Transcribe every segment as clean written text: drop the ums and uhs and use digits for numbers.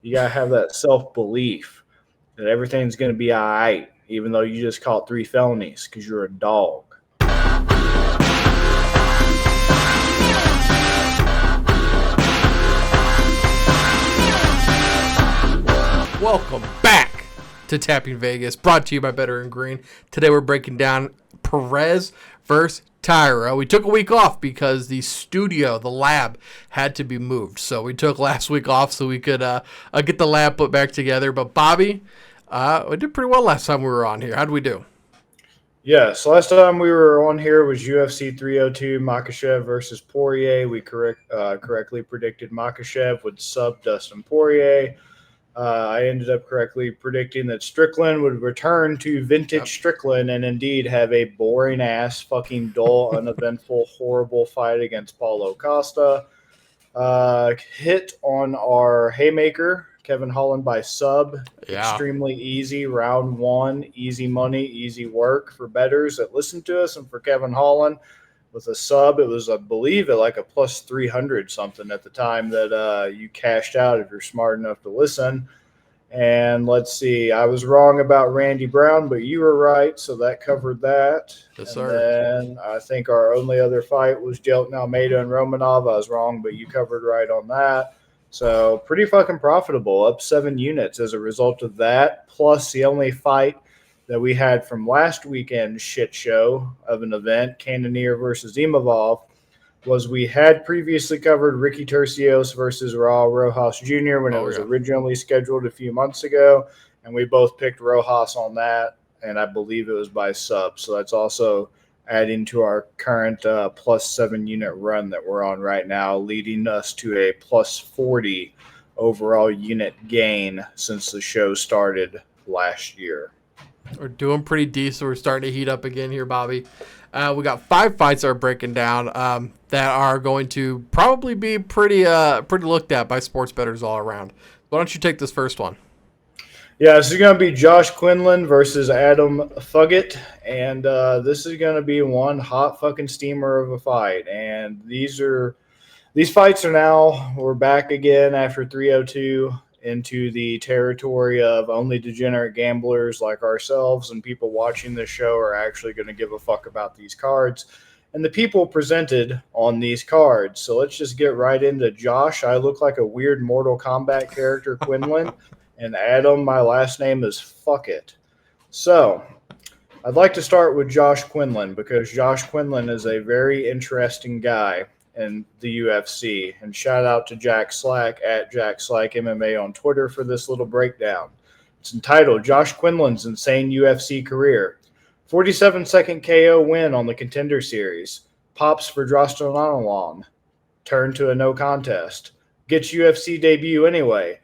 You got to have that self-belief that everything's going to be all right, even though you just caught 3 felonies because you're a dog. Welcome back to Tapping Vegas, brought to you by Better and Green. Today we're breaking down Perez versus Taira. We took a week off because the studio, the lab, had to be moved. So we took last week off so we could get the lab put back together. But Bobby, we did pretty well last time we were on here. How'd we do? Yes, last time we were on here was UFC 302, Makhachev versus Poirier. We correctly predicted Makhachev would sub Dustin Poirier. I ended up correctly predicting that Strickland would return to vintage Strickland and indeed have a boring ass, fucking dull, uneventful, horrible fight against Paulo Costa. Hit on our haymaker, Kevin Holland by sub. Yeah. Extremely easy. Round one, easy money, easy work for bettors that listen to us. And for Kevin Holland with a sub, it was, I believe, at like a plus 300 something at the time that you cashed out if you're smart enough to listen. And let's see, I was wrong about Randy Brown, but you were right, so that covered that. Yes, and sir. then I think our only other fight was Jelton Almeida and Romanov. I was wrong, but you covered right on that. So pretty fucking profitable, up 7 units as a result of that. Plus the only fight that we had from last weekend's shit show of an event, Cannonier versus Imavov, was we had previously covered Ricky Tercios versus Raul Rojas Jr. when it was originally scheduled a few months ago, and we both picked Rojas on that, and I believe it was by sub. So that's also adding to our current plus 7 unit run that we're on right now, leading us to a plus 40 overall unit gain since the show started last year. We're doing pretty decent. We're starting to heat up again here, Bobby. We got 5 fights that are breaking down that are going to probably be pretty looked at by sports bettors all around. Why don't you take this first one? Yeah, this is going to be Josh Quinlan versus Adam Fugitt, and this is going to be one hot fucking steamer of a fight. And these fights are now, we're back again after 302 into the territory of only degenerate gamblers like ourselves, and people watching this show are actually going to give a fuck about these cards and the people presented on these cards. So let's just get right into Josh. I look like a weird Mortal Kombat character, Quinlan, and Adam, my last name is Fuckit. So I'd like to start with Josh Quinlan because Josh Quinlan is a very interesting guy in the UFC. And shout out to Jack Slack at Jack Slack MMA on Twitter for this little breakdown. It's entitled Josh Quinlan's Insane UFC Career. 47-second KO win on the Contender Series. Pops for Drostanolon. Turn to a no contest. Gets UFC debut anyway.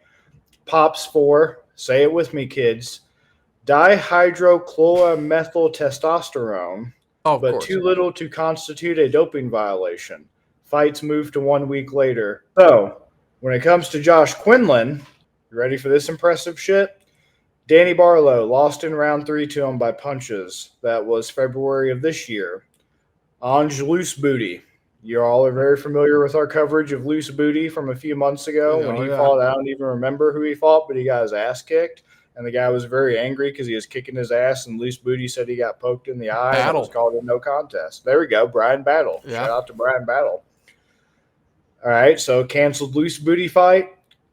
Pops for, say it with me, kids, dihydrochloromethyltestosterone, but too little to constitute a doping violation. Fights move to 1 week later. So, when it comes to Josh Quinlan, you ready for this impressive shit? Danny Barlow lost in round 3 to him by punches. That was February of this year. Ange Loose Booty. You all are very familiar with our coverage of Loose Booty from a few months ago when he fought. I don't even remember who he fought, but he got his ass kicked. And the guy was very angry because he was kicking his ass, and Loose Booty said he got poked in the eye. And it was called a no contest. There we go, Brian Battle. Yeah. Shout out to Brian Battle. All right, so canceled Loose Booty fight.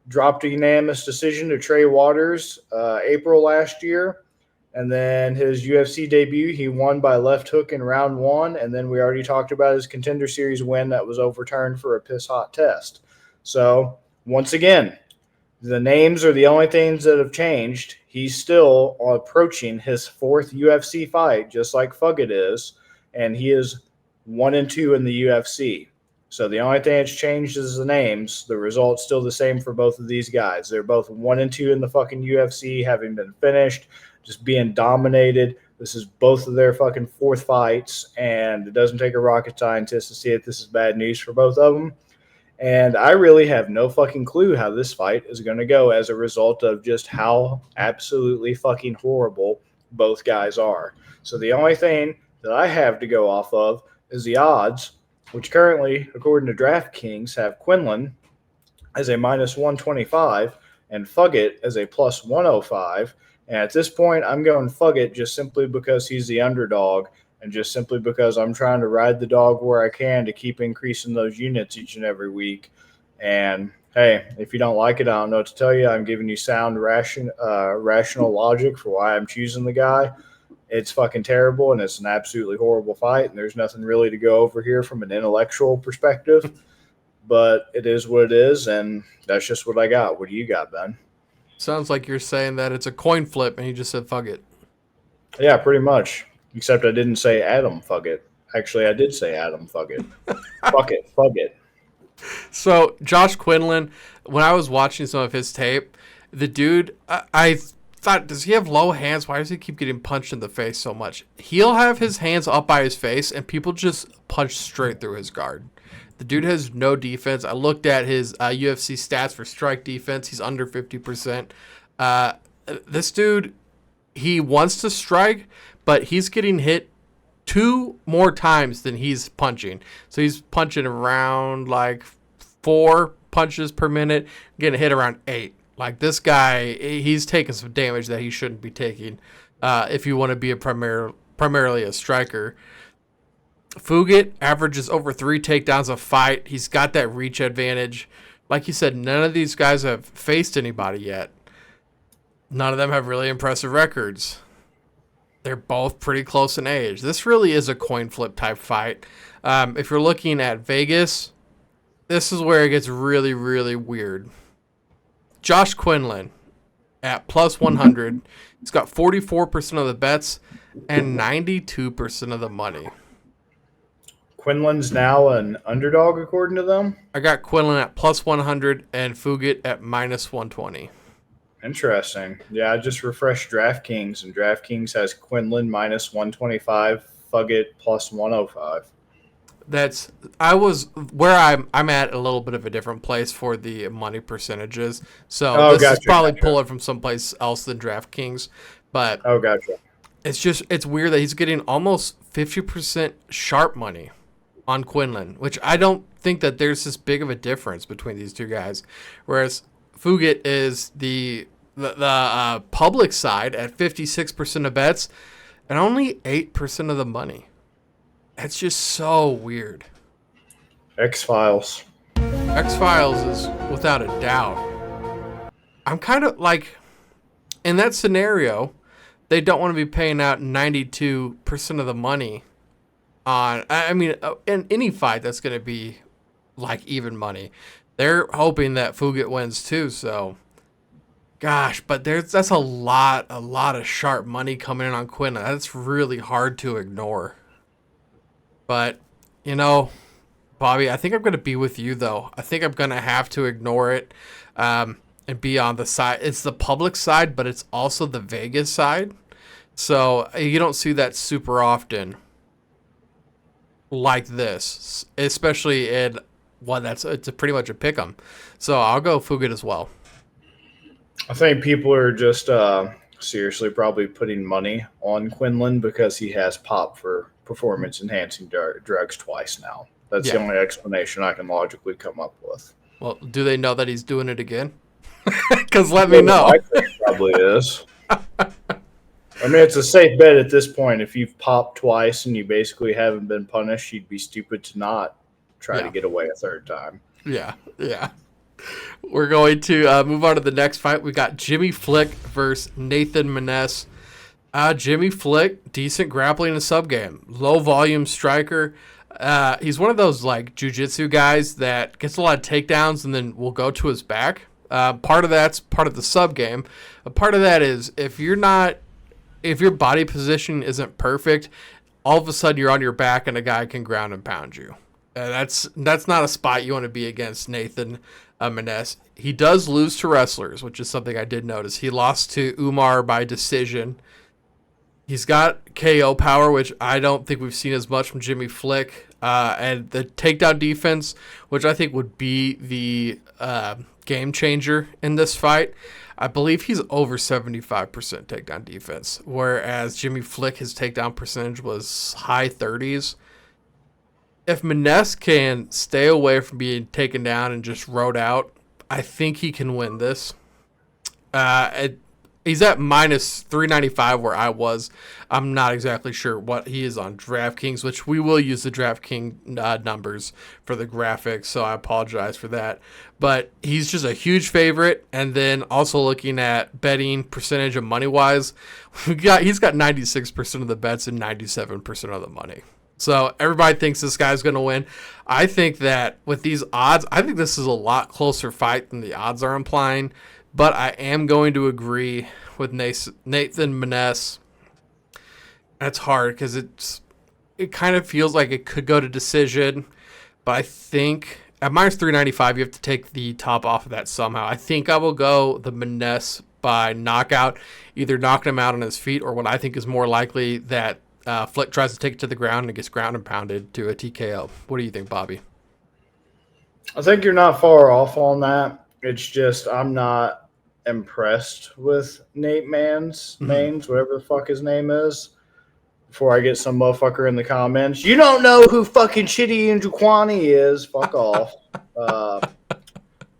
Dropped a unanimous decision to Trey Waters April last year. And then his UFC debut, he won by left hook in round 1. And then we already talked about his Contender Series win that was overturned for a piss-hot test. So, once again, the names are the only things that have changed. He's still approaching his 4th UFC fight, just like Fugitt is. And he is 1-2 in the UFC. So the only thing that's changed is the names. The result's still the same for both of these guys. They're both 1-2 in the fucking UFC, having been finished, just being dominated. This is both of their fucking 4th fights, and it doesn't take a rocket scientist to see that this is bad news for both of them. And I really have no fucking clue how this fight is going to go as a result of just how absolutely fucking horrible both guys are. So the only thing that I have to go off of is the odds, which currently, according to DraftKings, have Quinlan as a minus 125 and Fugitt as a plus 105. And at this point, I'm going Fugitt just simply because he's the underdog and just simply because I'm trying to ride the dog where I can to keep increasing those units each and every week. And hey, if you don't like it, I don't know what to tell you. I'm giving you sound rational logic for why I'm choosing the guy. It's fucking terrible, and it's an absolutely horrible fight, and there's nothing really to go over here from an intellectual perspective. But it is what it is, and that's just what I got. What do you got, Ben? Sounds like you're saying that it's a coin flip, and you just said fuck it. Yeah, pretty much. Except I didn't say Adam Fugitt. Actually, I did say Adam Fugitt. Fuck it, Fugitt. So, Josh Quinlan, when I was watching some of his tape, the dude, I thought, does he have low hands? Why does he keep getting punched in the face so much? He'll have his hands up by his face, and people just punch straight through his guard. The dude has no defense. I looked at his UFC stats for strike defense. He's under 50%. This dude, he wants to strike, but he's getting hit 2 more times than he's punching. So he's punching around like 4 punches per minute, getting hit around 8. Like this guy, he's taking some damage that he shouldn't be taking if you want to be a primarily a striker. Fugitt averages over 3 takedowns a fight. He's got that reach advantage. Like you said, none of these guys have faced anybody yet. None of them have really impressive records. They're both pretty close in age. This really is a coin flip type fight. If you're looking at Vegas, this is where it gets really, really weird. Josh Quinlan at plus 100. He's got 44% of the bets and 92% of the money. Quinlan's now an underdog according to them? I got Quinlan at plus 100 and Fugitt at minus 120. Interesting. Yeah, I just refreshed DraftKings, and DraftKings has Quinlan minus 125, Fugitt plus 105. I'm at a little bit of a different place for the money percentages. So this is probably pulling from someplace else than DraftKings. But gotcha. It's weird that he's getting almost 50% sharp money on Quinlan, which I don't think that there's this big of a difference between these two guys. Whereas Fugitt is the public side at 56% of bets and only 8% of the money. It's just so weird. X-Files. X-Files is without a doubt. I'm kind of like, in that scenario, they don't want to be paying out 92% of the money on, in any fight that's going to be like even money. They're hoping that Fugitt wins too, so gosh, but that's a lot of sharp money coming in on Quinlan. That's really hard to ignore. But, Bobby, I think I'm going to be with you, though. I think I'm going to have to ignore it and be on the side. It's the public side, but it's also the Vegas side. So you don't see that super often like this, especially in one it's pretty much a pick'em. So I'll go Fugitt as well. I think people are just seriously probably putting money on Quinlan because he has popped for performance-enhancing drugs twice now. That's the only explanation I can logically come up with. Well, do they know that he's doing it again? Because let me know. I think it probably is. I mean, it's a safe bet at this point. If you've popped twice and you basically haven't been punished, you'd be stupid to not try to get away a third time. Yeah. We're going to move on to the next fight. We got Jimmy Flick versus Nathan Maness. Jimmy Flick, decent grappling in a sub game, low volume striker. He's one of those like jiu-jitsu guys that gets a lot of takedowns and then will go to his back. Part of that's part of the sub game. A part of that is if your body position isn't perfect, all of a sudden you're on your back and a guy can ground and pound you. That's not a spot you want to be against Nathan Maness. He does lose to wrestlers, which is something I did notice. He lost to Umar by decision. He's got KO power, which I don't think we've seen as much from Jimmy Flick. And the takedown defense, which I think would be the game changer in this fight. I believe he's over 75% takedown defense, whereas Jimmy Flick, his takedown percentage was high 30s. If Maness can stay away from being taken down and just rode out, I think he can win this. He's at minus 395 where I was. I'm not exactly sure what he is on DraftKings, which we will use the DraftKings numbers for the graphics, so I apologize for that. But he's just a huge favorite. And then also looking at betting percentage of money-wise, he's got 96% of the bets and 97% of the money. So everybody thinks this guy's going to win. I think that with these odds, I think this is a lot closer fight than the odds are implying. But I am going to agree with Nathan Maness. That's hard because it kind of feels like it could go to decision. But I think at minus 395, you have to take the top off of that somehow. I think I will go the Maness by knockout, either knocking him out on his feet or what I think is more likely that Flick tries to take it to the ground and gets ground and pounded to a TKO. What do you think, Bobby? I think you're not far off on that. It's just I'm not impressed with Nate Maines, whatever the fuck his name is. Before I get some motherfucker in the comments, you don't know who fucking Shitty and Juquani is. Fuck off. What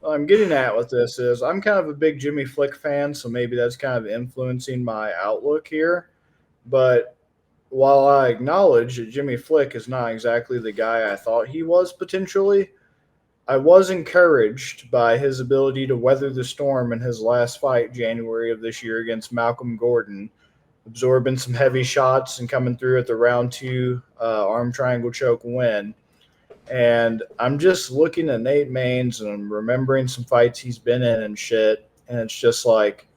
I'm getting at with this is I'm kind of a big Jimmy Flick fan, so maybe that's kind of influencing my outlook here. But while I acknowledge that Jimmy Flick is not exactly the guy I thought he was potentially, I was encouraged by his ability to weather the storm in his last fight, January of this year, against Malcolm Gordon, absorbing some heavy shots and coming through at the round 2 arm triangle choke win. And I'm just looking at Nate Maines and I'm remembering some fights he's been in and shit. And it's just like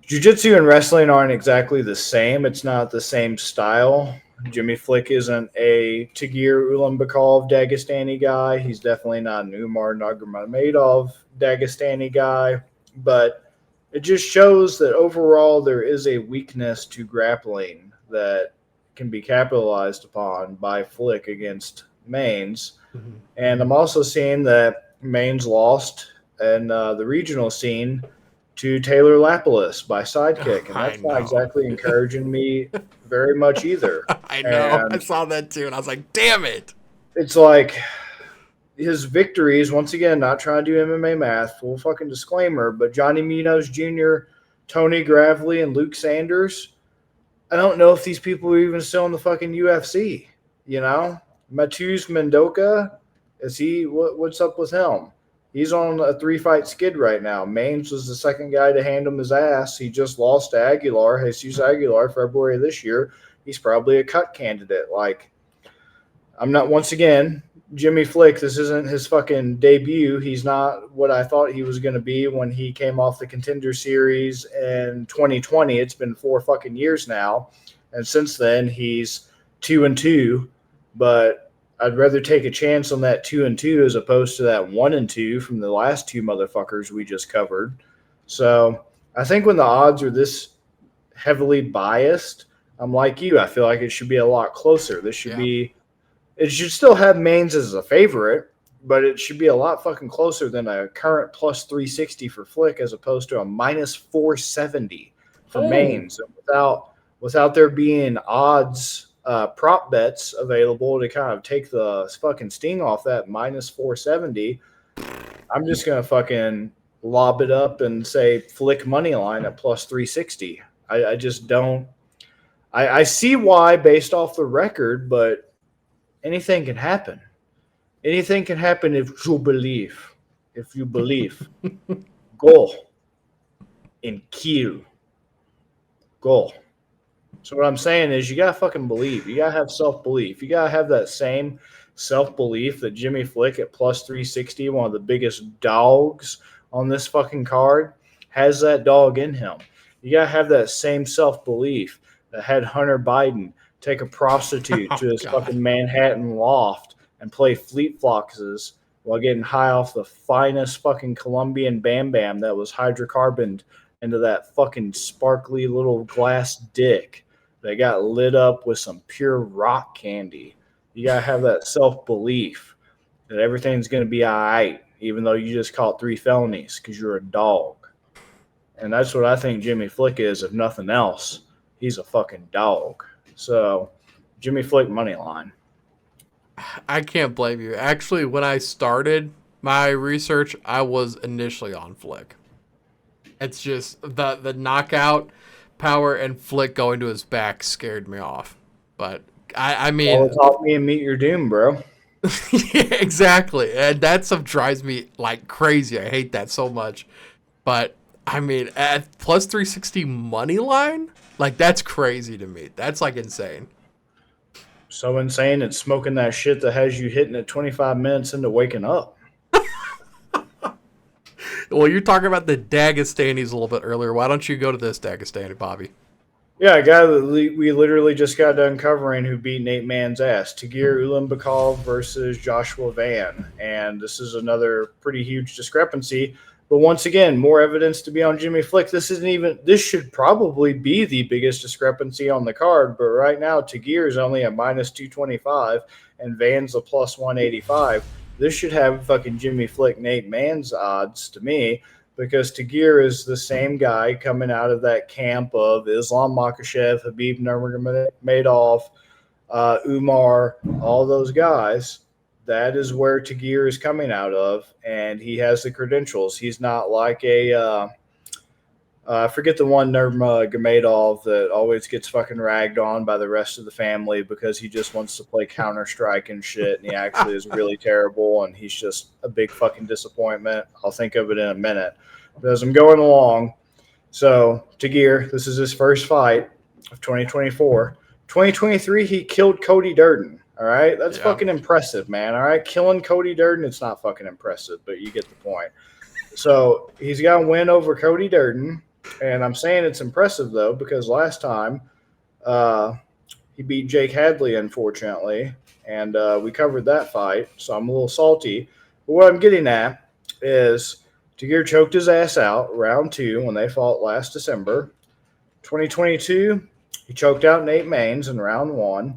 jiu-jitsu and wrestling aren't exactly the same. It's not the same style. Jimmy Flick isn't a Tagir Ulanbekov Dagestani guy. He's definitely not an Umar Nurmagomedov Dagestani guy. But it just shows that overall there is a weakness to grappling that can be capitalized upon by Flick against Maines. Mm-hmm. And I'm also seeing that Maines lost in the regional scene to Taylor Lapalus by sidekick. And that's not exactly encouraging me very much either. I know. And I saw that too. And I was like, damn it. It's like his victories, once again, not trying to do MMA math, full fucking disclaimer, but Johnny Munoz Jr., Tony Gravely, and Luke Sanders, I don't know if these people are even still in the fucking UFC, you know? Matheus Mendoca, what's up with him? He's on a 3-fight skid right now. Maines was the second guy to hand him his ass. He just lost to Aguilar, Jesus Aguilar, February of this year. He's probably a cut candidate. Like, I'm not, once again, Jimmy Flick, this isn't his fucking debut. He's not what I thought he was going to be when he came off the Contender Series in 2020. It's been 4 fucking years now. And since then, he's 2-2. But I'd rather take a chance on that 2-2 as opposed to that 1-2 from the last 2 motherfuckers we just covered. So I think when the odds are this heavily biased, I'm like you. I feel like it should be a lot closer. This should be – it should still have Maines as a favorite, but it should be a lot fucking closer than a current plus 360 for Flick as opposed to a minus 470 for Maines. Without there being odds – prop bets available to kind of take the fucking sting off that minus 470. I'm just going to fucking lob it up and say Flick money line at plus 360. I just don't. I see why based off the record, but anything can happen. Anything can happen if you believe. If you believe. Go and kill. Go. So what I'm saying is you got to fucking believe. You got to have self-belief. You got to have that same self-belief that Jimmy Flick at plus 360, one of the biggest dogs on this fucking card, has that dog in him. You got to have that same self-belief that had Hunter Biden take a prostitute to his fucking Manhattan loft and play Fleet Foxes while getting high off the finest fucking Colombian Bam Bam that was hydrocarboned into that fucking sparkly little glass dick. They got lit up with some pure rock candy. You got to have that self-belief that everything's going to be all right, even though you just caught 3 felonies because you're a dog. And that's what I think Jimmy Flick is, if nothing else. He's a fucking dog. So, Jimmy Flick money line. I can't blame you. Actually, when I started my research, I was initially on Flick. It's just the knockout power and flick going to his back scared me off. But I mean, well, taught me and meet your doom, bro. yeah, exactly, and that stuff drives me like crazy. I hate that so much. But I mean, at plus 360 money line, like that's crazy to me. That's like insane. So insane, it's smoking that shit that has you hitting it 25 minutes into waking up. Well, you're talking about the Dagestanis a little bit earlier. Why don't you go to this Dagestani, Bobby? Yeah, a guy that we literally just got done covering who beat Nate Mann's ass. Tagir Ulanbekov versus Joshua Van. And this is another pretty huge discrepancy. But once again, more evidence to be on Jimmy Flick. This should probably be the biggest discrepancy on the card. But right now, Tagir is only a minus 225 and Van's a plus 185. This should have fucking Jimmy Flick, Nate Mann's odds to me, because Tagir is the same guy coming out of that camp of Islam Makhachev, Habib Nurmagomedov, Umar, all those guys. That is where Tagir is coming out of, and he has the credentials. He's not like I forget the one Nurmagomedov that always gets fucking ragged on by the rest of the family because he just wants to play Counter-Strike and shit, and he actually is really terrible, and he's just a big fucking disappointment. I'll think of it in a minute. But as I'm going along, so Tagir, this is his first fight of 2024. 2023, he killed Cody Durden. All right, that's fucking impressive, man. All right, killing Cody Durden, it's not fucking impressive, but you get the point. So he's got a win over Cody Durden. And I'm saying it's impressive, though, because last time he beat Jake Hadley, unfortunately, and we covered that fight, so I'm a little salty. But what I'm getting at is Tagir choked his ass out round 2 when they fought last December. 2022, he choked out Nate Maness in round 1.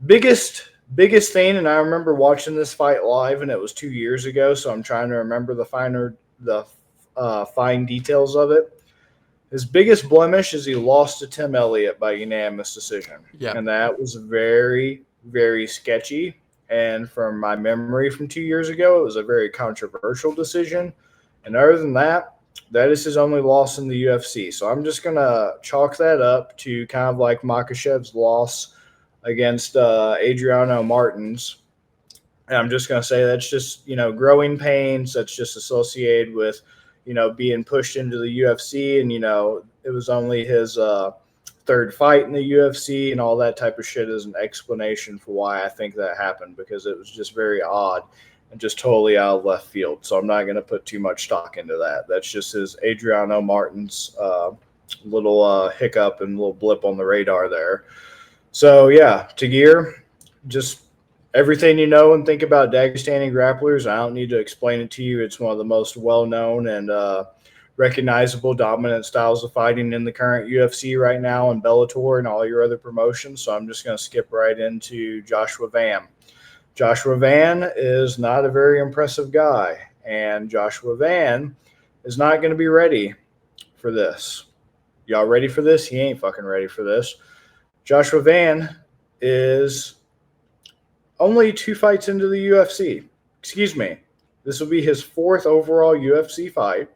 Biggest thing, and I remember watching this fight live, and it was 2 years ago, so I'm trying to remember the fine details of it. His biggest blemish is he lost to Tim Elliott by unanimous decision. Yeah. And that was very, very sketchy. And from my memory from 2 years ago, it was a very controversial decision. And other than that, that is his only loss in the UFC. So I'm just going to chalk that up to kind of like Makhachev's loss against Adriano Martins. And I'm just going to say that's just, growing pains. That's just associated with being pushed into the UFC, and, it was only his third fight in the UFC, and all that type of shit is an explanation for why I think that happened, because it was just very odd and just totally out of left field. So I'm not going to put too much stock into that. That's just his Adriano Martins little hiccup and little blip on the radar there. So, yeah, Tagir, just everything you know and think about Dagestani grapplers, I don't need to explain it to you. It's one of the most well-known and recognizable dominant styles of fighting in the current UFC right now, and Bellator and all your other promotions. So I'm just going to skip right into Joshua Van. Joshua Van is not a very impressive guy, and Joshua Van is not going to be ready for this. Y'all ready for this? He ain't fucking ready for this. Joshua Van is only 2 fights into the UFC. Excuse me. This will be his 4th overall UFC fight.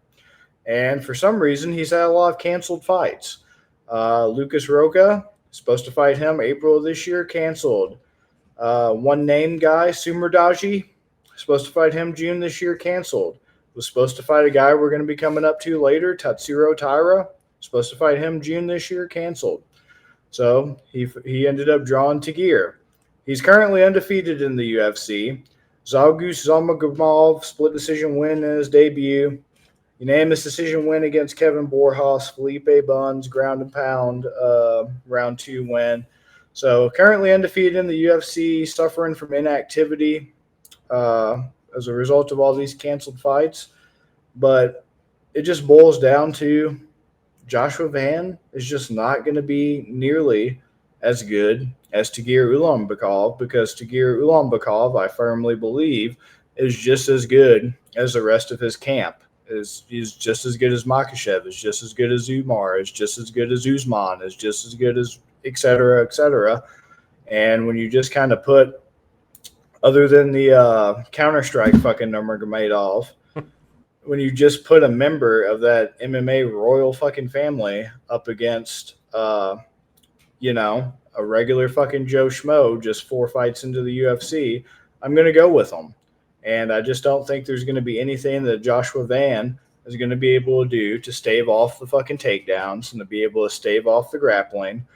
And for some reason, he's had a lot of canceled fights. Lucas Roca, supposed to fight him April of this year, canceled. One named guy, Sumerdaji, supposed to fight him June this year, canceled. Was supposed to fight a guy we're going to be coming up to later, Tatsuro Taira, supposed to fight him June this year, canceled. So he ended up drawing Tagir. He's currently undefeated in the UFC. Zhalgus Zalmagomedov split decision win in his debut. Unanimous decision win against Kevin Borjas. Felipe Buns, ground and pound, round 2 win. So currently undefeated in the UFC, suffering from inactivity as a result of all these canceled fights. But it just boils down to Joshua Van is just not going to be nearly as good as Tagir Ulanbekov, because Tagir Ulanbekov, I firmly believe, is just as good as the rest of his camp. He's just as good as Makhachev, is just as good as Umar, is just as good as Usman, is just as good as et cetera, et cetera. And when you just kind of other than the Counter-Strike fucking Nurmagomedov, when you just put a member of that MMA royal fucking family up against, a regular fucking Joe Schmo just 4 fights into the UFC, I'm going to go with him. And I just don't think there's going to be anything that Joshua Van is going to be able to do to stave off the fucking takedowns and to be able to stave off the grappling.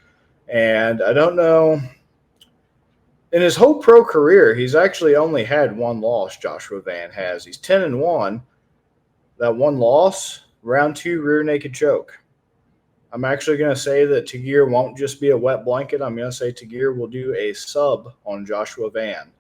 And I don't know. In his whole pro career, he's actually only had one loss, Joshua Van has. He's 10-1. That one loss, round 2 rear naked choke. I'm actually going to say that Tagir won't just be a wet blanket. I'm going to say Tagir will do a sub on Joshua Van.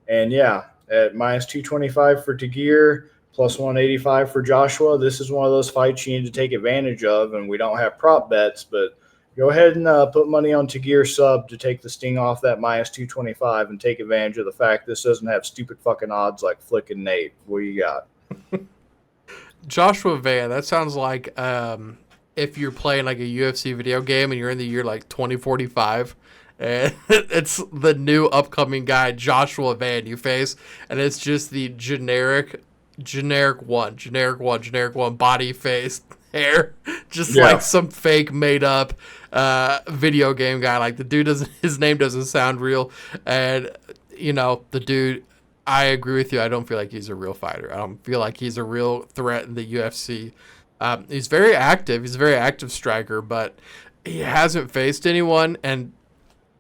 And yeah, at minus 225 for Tagir, plus 185 for Joshua, this is one of those fights you need to take advantage of. And we don't have prop bets, but go ahead and put money on Tagir sub to take the sting off that minus 225 and take advantage of the fact this doesn't have stupid fucking odds like Flick and Nate. What do you got? Joshua Van, that sounds like if you're playing like a UFC video game and you're in the year like 2045 and it's the new upcoming guy, Joshua Van, you face, and it's just the generic one, body, face, hair, just like some fake made up video game guy. Like the dude his name doesn't sound real. And the dude, I agree with you. I don't feel like he's a real fighter. I don't feel like he's a real threat in the UFC. He's very active. He's a very active striker, but he hasn't faced anyone. And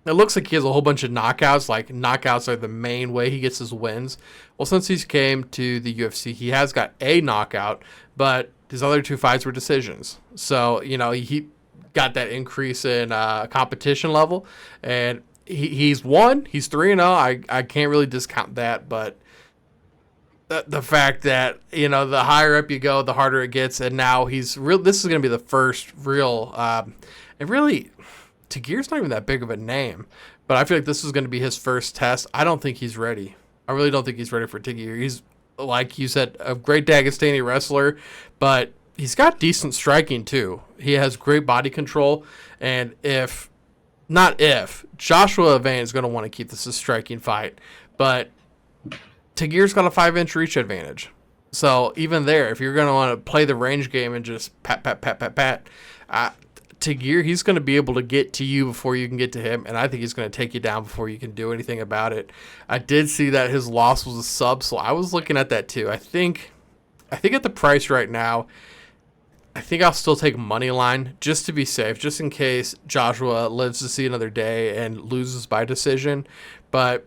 it looks like he has a whole bunch of knockouts. Like knockouts are the main way he gets his wins. Well, since he's came to the UFC, he has got a knockout, but his other 2 fights were decisions. So, he got that increase in competition level, and he's won. He's 3-0. I can't really discount that, but the fact that the higher up you go, the harder it gets, and now he's real. This is going to be the first real. And really, Tagir's not even that big of a name, but I feel like this is going to be his first test. I don't think he's ready. I really don't think he's ready for Tagir. He's, like you said, a great Dagestani wrestler, but he's got decent striking too. He has great body control, and Joshua Van is going to want to keep this a striking fight, but Tagir's got a 5-inch reach advantage. So even there, if you're going to want to play the range game and just pat, Tagir, he's going to be able to get to you before you can get to him, and I think he's going to take you down before you can do anything about it. I did see that his loss was a sub, so I was looking at that too. I think at the price right now, I think I'll still take money line just to be safe, just in case Joshua lives to see another day and loses by decision. But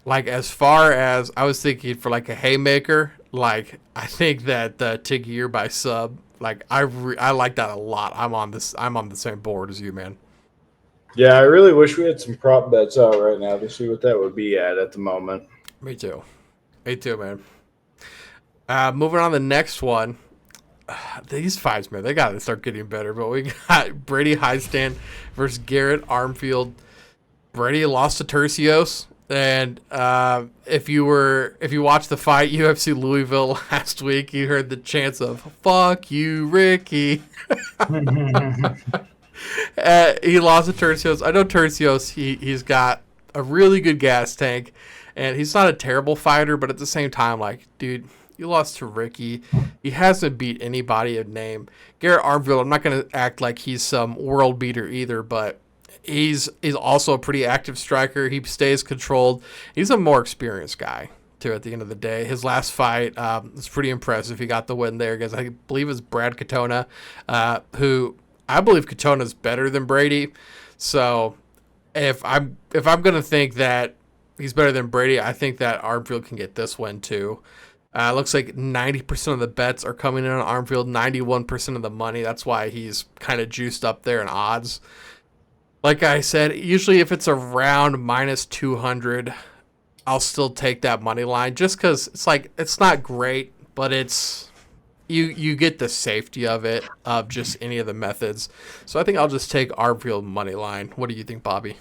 like, as far as I was thinking for like a haymaker, like I think that the Tagir by sub, like I like that a lot. I'm on the same board as you, man. Yeah, I really wish we had some prop bets out right now to see what that would be at the moment. Me too, man. Moving on to the next one. These fights, man, they got to start getting better. But we got Brady Hiestand versus Garrett Armfield. Brady lost to Tercios. And if you watched the fight UFC Louisville last week, you heard the chants of "Fuck you, Ricky." He lost to Tercios. I know Tercios. He's got a really good gas tank, and he's not a terrible fighter. But at the same time, like, dude, you lost to Ricky. He hasn't beat anybody of name. Garrett Armfield, I'm not going to act like he's some world beater either, but he's also a pretty active striker. He stays controlled. He's a more experienced guy, too, at the end of the day. His last fight was pretty impressive. He got the win there against, I believe, it's Brad Katona, who I believe Katona's better than Brady. So if I'm going to think that he's better than Brady, I think that Armfield can get this win, too. Looks like 90% of the bets are coming in on Armfield, 91% of the money. That's why he's kind of juiced up there in odds. Like I said, usually if it's around minus 200, I'll still take that money line just because it's like, it's not great, but it's you get the safety of it, of just any of the methods. So I think I'll just take Armfield money line. What do you think, Bobby?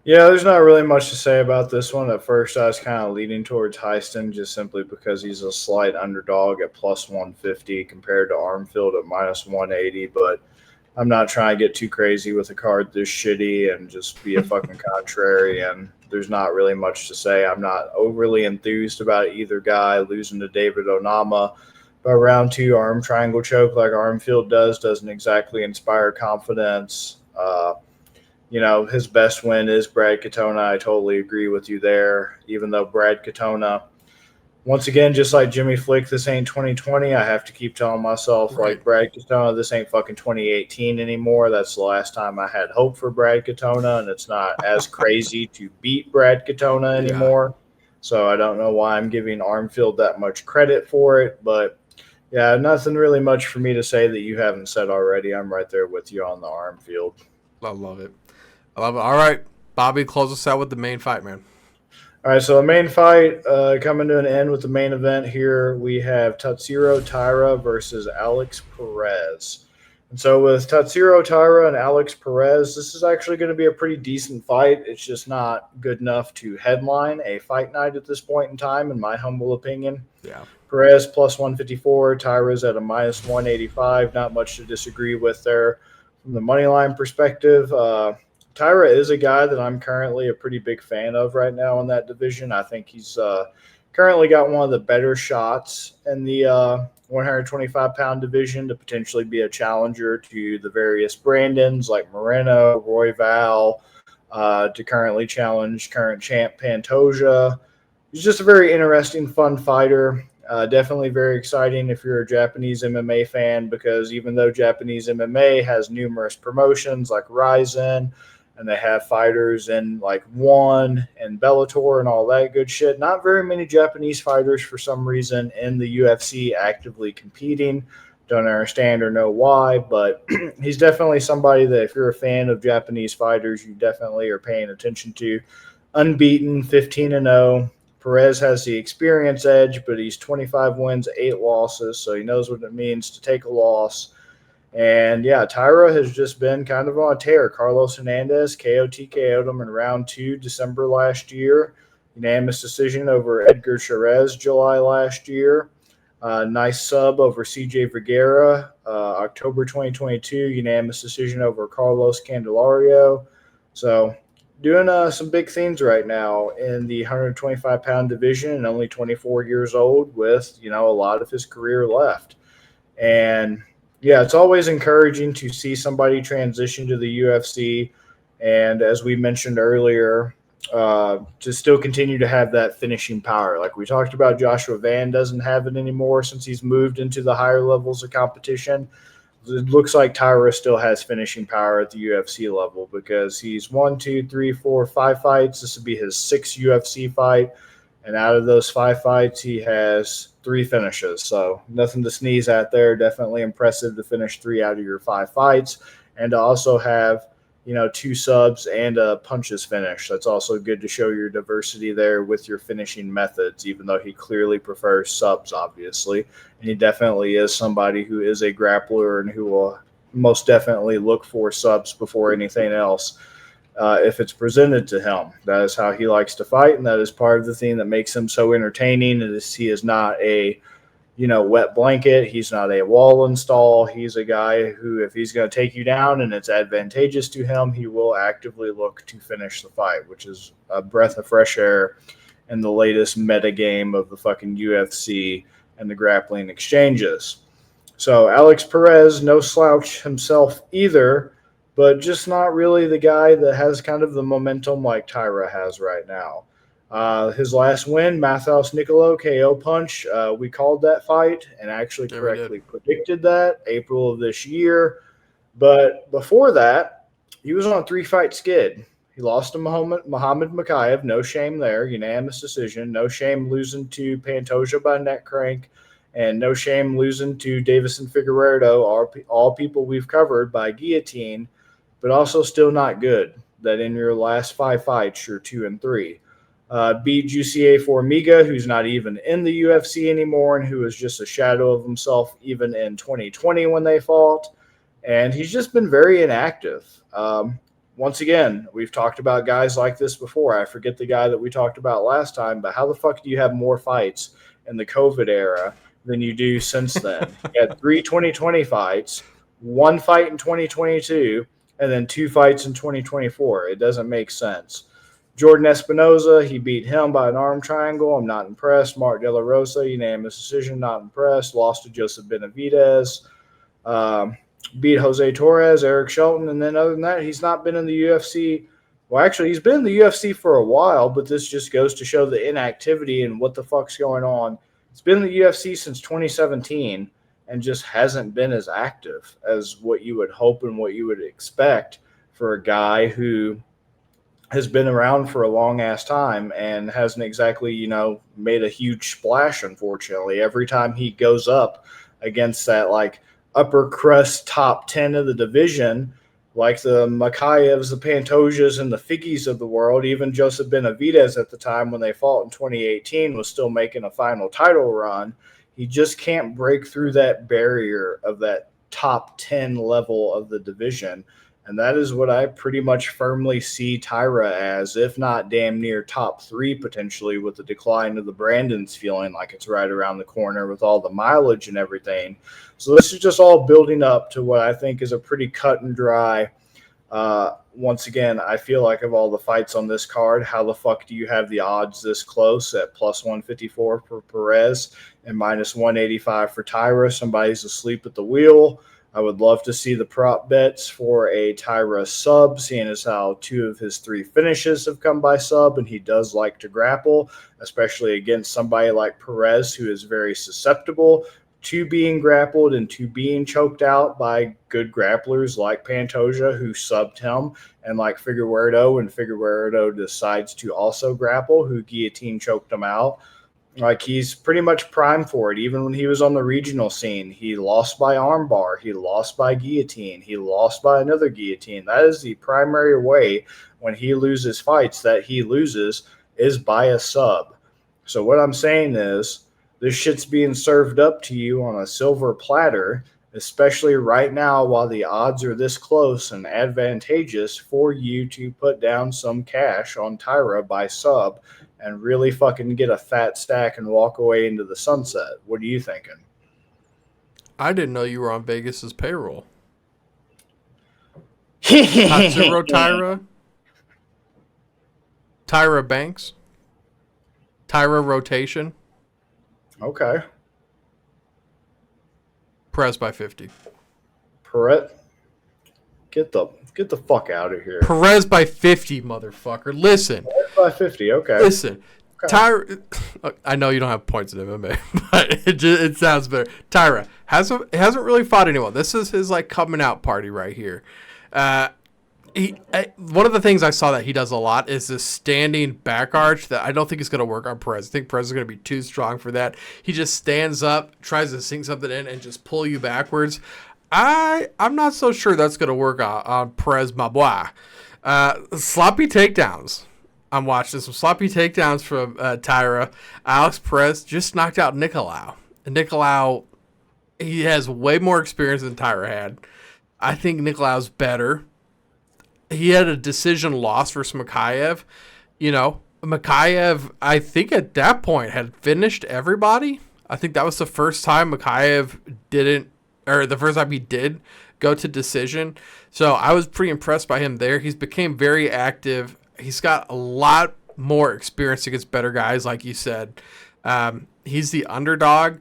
Yeah, there's not really much to say about this one. At first, I was kind of leaning towards Hiestand just simply because he's a slight underdog at plus 150 compared to Armfield at minus 180. But I'm not trying to get too crazy with a card this shitty and just be a fucking contrary. And there's not really much to say. I'm not overly enthused about either guy losing to David Onama. But round 2, arm triangle choke like Armfield doesn't exactly inspire confidence. His best win is Brad Katona. I totally agree with you there. Even though Brad Katona, once again, just like Jimmy Flick, this ain't 2020. I have to keep telling myself, Right. like, Brad Katona, this ain't fucking 2018 anymore. That's the last time I had hope for Brad Katona, and it's not as crazy to beat Brad Katona anymore. Yeah. So I don't know why I'm giving Armfield that much credit for it. But, yeah, nothing really much for me to say that you haven't said already. I'm right there with you on the Armfield. I love it. All right, Bobby, close us out with the main fight, man. All right, so the main fight coming to an end with the main event here. We have Tatsuro Taira versus Alex Perez. And so with Tatsuro Taira and Alex Perez, this is actually going to be a pretty decent fight. It's just not good enough to headline a fight night at this point in time, in my humble opinion. Yeah. Perez plus 154, Taira's at a minus 185. Not much to disagree with there. From the money line perspective, Taira is a guy that I'm currently a pretty big fan of right now in that division. I think he's currently got one of the better shots in the 125-pound division to potentially be a challenger to the various Brandons like Moreno, Royval, to currently challenge current champ Pantoja. He's just a very interesting, fun fighter. Definitely very exciting if you're a Japanese MMA fan, because even though Japanese MMA has numerous promotions like Ryzen, and they have fighters in like ONE and Bellator and all that good shit, not very many Japanese fighters for some reason in the UFC actively competing. Don't understand or know why, but he's definitely somebody that if you're a fan of Japanese fighters, you definitely are paying attention to. Unbeaten, 15-0. Perez has the experience edge, but he's 25 wins, 8 losses, so he knows what it means to take a loss. And, yeah, Taira has just been kind of on a tear. Carlos Hernandez KO'd him in round 2 December last year. Unanimous decision over Edgar Cherez July last year. Nice sub over CJ Vergara. October 2022, unanimous decision over Carlos Candelario. So doing some big things right now in the 125-pound division, and only 24 years old with, a lot of his career left. And, yeah, it's always encouraging to see somebody transition to the UFC. And as we mentioned earlier, to still continue to have that finishing power. Like we talked about, Joshua Van doesn't have it anymore since he's moved into the higher levels of competition. It looks like Taira still has finishing power at the UFC level, because he's 5 fights. This would be his 6th UFC fight. And out of those 5 fights, he has 3 finishes. So nothing to sneeze at there. Definitely impressive to finish 3 out of your 5 fights, and to also have, 2 subs and a punches finish. That's also good to show your diversity there with your finishing methods, even though he clearly prefers subs, obviously. And he definitely is somebody who is a grappler and who will most definitely look for subs before anything else. If it's presented to him. That is how he likes to fight, and that is part of the thing that makes him so entertaining. Is he is not a, wet blanket. He's not a wall install. He's a guy who, if he's going to take you down and it's advantageous to him, he will actively look to finish the fight, which is a breath of fresh air in the latest meta game of the fucking UFC and the grappling exchanges. So Alex Perez, no slouch himself either, but just not really the guy that has kind of the momentum like Taira has right now. His last win, Matheus Nicolau KO punch. We called that fight and actually correctly predicted that April of this year. But before that, he was on a 3-fight skid. He lost to Muhammad Makayev. No shame there. Unanimous decision. No shame losing to Pantoja by neck crank. And no shame losing to Davison Figueiredo, all people we've covered, by guillotine. But also still not good that in your last 5 fights, you're 2-3. Beat Jussier Formiga, who's not even in the UFC anymore and who was just a shadow of himself even in 2020 when they fought. And he's just been very inactive. Once again, we've talked about guys like this before. I forget the guy that we talked about last time, but how the fuck do you have more fights in the COVID era than you do since then? You had 3 2020 fights, 1 fight in 2022, and then 2 fights in 2024. It doesn't make sense. Jordan Espinoza, he beat him by an arm triangle. I'm not impressed. Mark De La Rosa, unanimous decision, not impressed. Lost to Joseph Benavidez. Beat Jose Torres, Eric Shelton, and then other than that, he's not been in the UFC. Well, actually, he's been in the UFC for a while, but this just goes to show the inactivity and what the fuck's going on. He's been in the UFC since 2017 and just hasn't been as active as what you would hope and what you would expect for a guy who has been around for a long ass time and hasn't exactly, made a huge splash, unfortunately. Every time he goes up against that like upper crust top 10 of the division, like the Makayevs, the Pantosias, and the Figgies of the world, even Joseph Benavidez at the time when they fought in 2018 was still making a final title run. He just can't break through that barrier of that top 10 level of the division. And that is what I pretty much firmly see Taira as, if not damn near top 3 potentially, with the decline of the Brandons feeling like it's right around the corner with all the mileage and everything. So this is just all building up to what I think is a pretty cut and dry. Once again, I feel like of all the fights on this card, how the fuck do you have the odds this close at plus 154 for Perez and minus 185 for Taira? Somebody's asleep at the wheel. I would love to see the prop bets for a Taira sub, seeing as how 2 of his 3 finishes have come by sub, and he does like to grapple, especially against somebody like Perez, who is very susceptible to being grappled and to being choked out by good grapplers like Pantoja, who subbed him, and like Figueiredo, and Figueiredo decides to also grapple, who guillotine choked him out. Like, he's pretty much primed for it. Even when he was on the regional scene, he lost by armbar, he lost by guillotine, he lost by another guillotine. That is the primary way when he loses fights that he loses, is by a sub. So what I'm saying is, this shit's being served up to you on a silver platter, especially right now while the odds are this close and advantageous for you to put down some cash on Taira by sub and really fucking get a fat stack and walk away into the sunset. What are you thinking? I didn't know you were on Vegas's payroll. Tatsuro Taira? Taira Banks? Taira rotation? Okay. Perez by 50. Perez? Get the fuck out of here. Perez by 50, motherfucker. Listen. Perez by 50, okay. Listen. Okay. Taira, I know you don't have points in MMA, but it sounds better. Taira hasn't really fought anyone. This is his like coming out party right here. One of the things I saw that he does a lot is this standing back arch that I don't think is going to work on Perez. I think Perez is going to be too strong for that. He just stands up, tries to sink something in, and just pull you backwards. I'm not so sure that's going to work on Perez, my boy. Sloppy takedowns. I'm watching some sloppy takedowns from Taira. Alex Perez just knocked out Nicolau. And Nicolau, he has way more experience than Taira had. I think Nicolau's better. He had a decision loss versus Makayev. Makayev, I think at that point, had finished everybody. I think that was the first time Makayev the first time he did go to decision. So I was pretty impressed by him there. He's became very active. He's got a lot more experience against better guys, like you said. He's the underdog.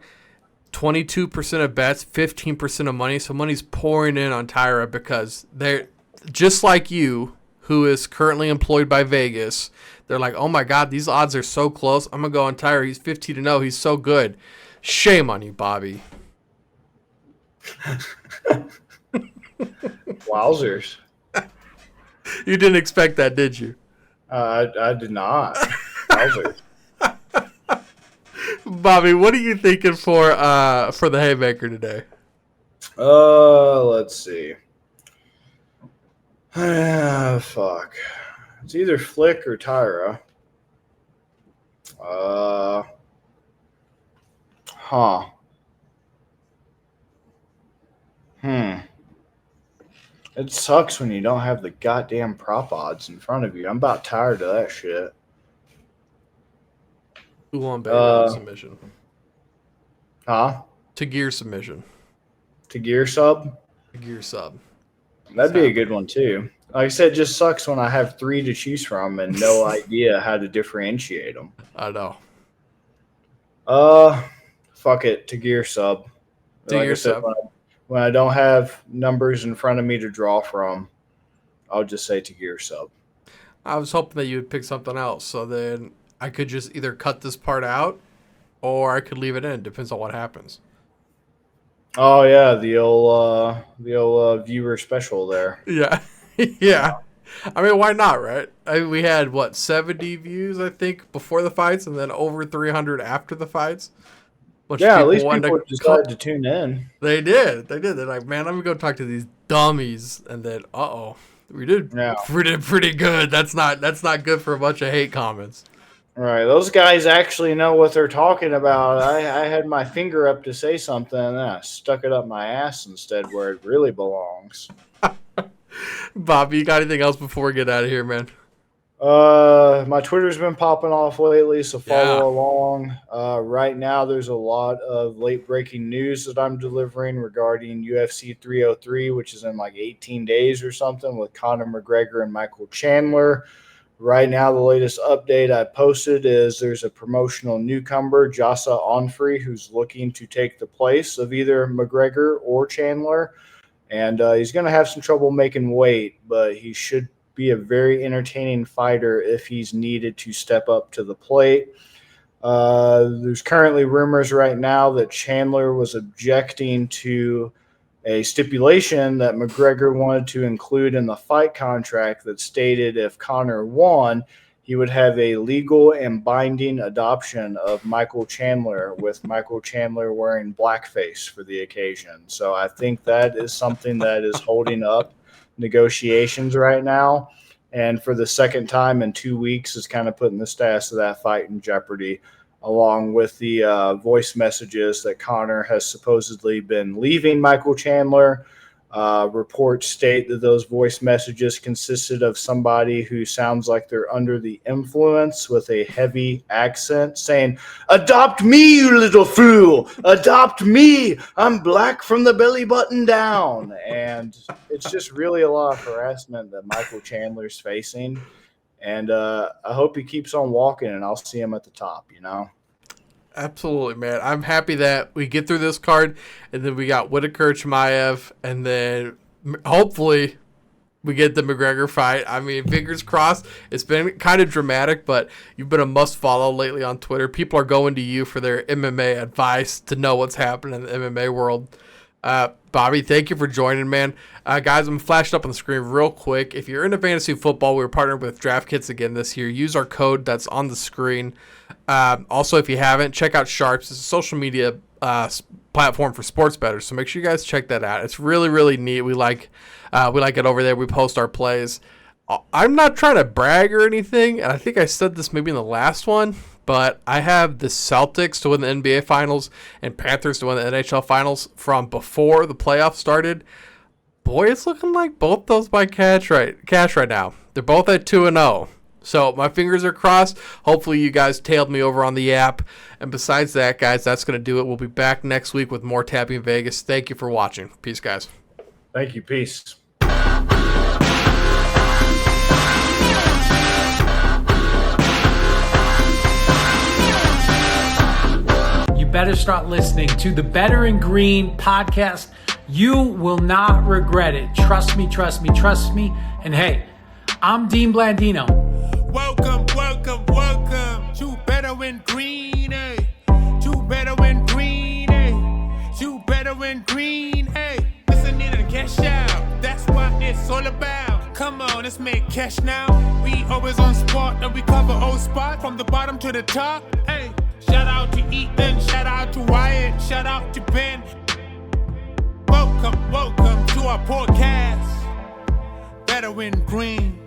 22% of bets, 15% of money. So money's pouring in on Taira because they're just like you, who is currently employed by Vegas. They're like, oh my God, these odds are so close. I'm going to go on Taira. He's 15-0. He's so good. Shame on you, Bobby. Wowzers. You didn't expect that, did you? I did not. Wowzers. Bobby, what are you thinking for the haymaker today? Let's see. Fuck. It's either Flick or Taira. It sucks when you don't have the goddamn prop odds in front of you. I'm about tired of that shit. Ulanbekov submission. Huh? Tagir submission. Tagir sub? Tagir sub. That'd be a good one, too. Like I said, it just sucks when I have 3 to choose from and no idea how to differentiate them. I know. Fuck it. Tagir sub. Tagir sub. When I don't have numbers in front of me to draw from, I'll just say Tagir sub. I was hoping that you would pick something else, so then I could just either cut this part out or I could leave it in. Depends on what happens. Oh yeah, the old viewer special there. Yeah, yeah. I mean, why not, right? We had 70 views, I think, before the fights, and then over 300 after the fights. Yeah, at least people decided to tune in. They did. They're like, man, let me go talk to these dummies, and then, we did pretty good. That's not good for a bunch of hate comments. Right, those guys actually know what they're talking about. I had my finger up to say something, and then I stuck it up my ass instead, where it really belongs. Bobby, you got anything else before we get out of here, man? My Twitter's been popping off lately, so follow along. Right now, there's a lot of late-breaking news that I'm delivering regarding UFC 303, which is in like 18 days or something, with Conor McGregor and Michael Chandler. Right now, the latest update I posted is there's a promotional newcomer, Jasa Onfrey, who's looking to take the place of either McGregor or Chandler. And he's going to have some trouble making weight, but he should be a very entertaining fighter if he's needed to step up to the plate. There's currently rumors right now that Chandler was objecting to a stipulation that McGregor wanted to include in the fight contract that stated if Conor won, he would have a legal and binding adoption of Michael Chandler, with Michael Chandler wearing blackface for the occasion. So I think that is something that is holding up negotiations right now. And for the second time in 2 weeks is kind of putting the status of that fight in jeopardy, along with the voice messages that Conor has supposedly been leaving Michael Chandler. Reports state that those voice messages consisted of somebody who sounds like they're under the influence with a heavy accent saying, "Adopt me, you little fool! Adopt me! I'm black from the belly button down." And it's just really a lot of harassment that Michael Chandler's facing. And I hope he keeps on walking, and I'll see him at the top, Absolutely, man. I'm happy that we get through this card, and then we got Whitaker, Chimaev, and then hopefully we get the McGregor fight. I mean, fingers crossed. It's been kind of dramatic, but you've been a must-follow lately on Twitter. People are going to you for their MMA advice to know what's happening in the MMA world. Bobby, thank you for joining, man. Guys, I'm flashing up on the screen real quick. If you're into fantasy football, we're partnered with DraftKits again this year. Use our code that's on the screen. Also, if you haven't, check out Sharps. It's a social media platform for sports bettors, so make sure you guys check that out. It's really, really neat. We like it over there. We post our plays. I'm not trying to brag or anything, and I think I said this maybe in the last one, but I have the Celtics to win the NBA Finals and Panthers to win the NHL Finals from before the playoffs started. Boy, it's looking like both those by cash right now. They're both at 2-0. So my fingers are crossed. Hopefully you guys tailed me over on the app. And besides that, guys, that's going to do it. We'll be back next week with more Tapping Vegas. Thank you for watching. Peace, guys. Thank you. Peace. You better start listening to the Better in Green podcast. You will not regret it. Trust me. And hey, I'm Dean Blandino. Welcome to Better in Green, eh? To Better in Green, eh? To Better in Green, eh? Listen in and cash out. That's what it's all about. Come on, let's make cash now. We always on spot and we cover all spot from the bottom to the top, hey. Shout out to Ethan, shout out to Wyatt, shout out to Ben. Welcome to our podcast, Better in Green.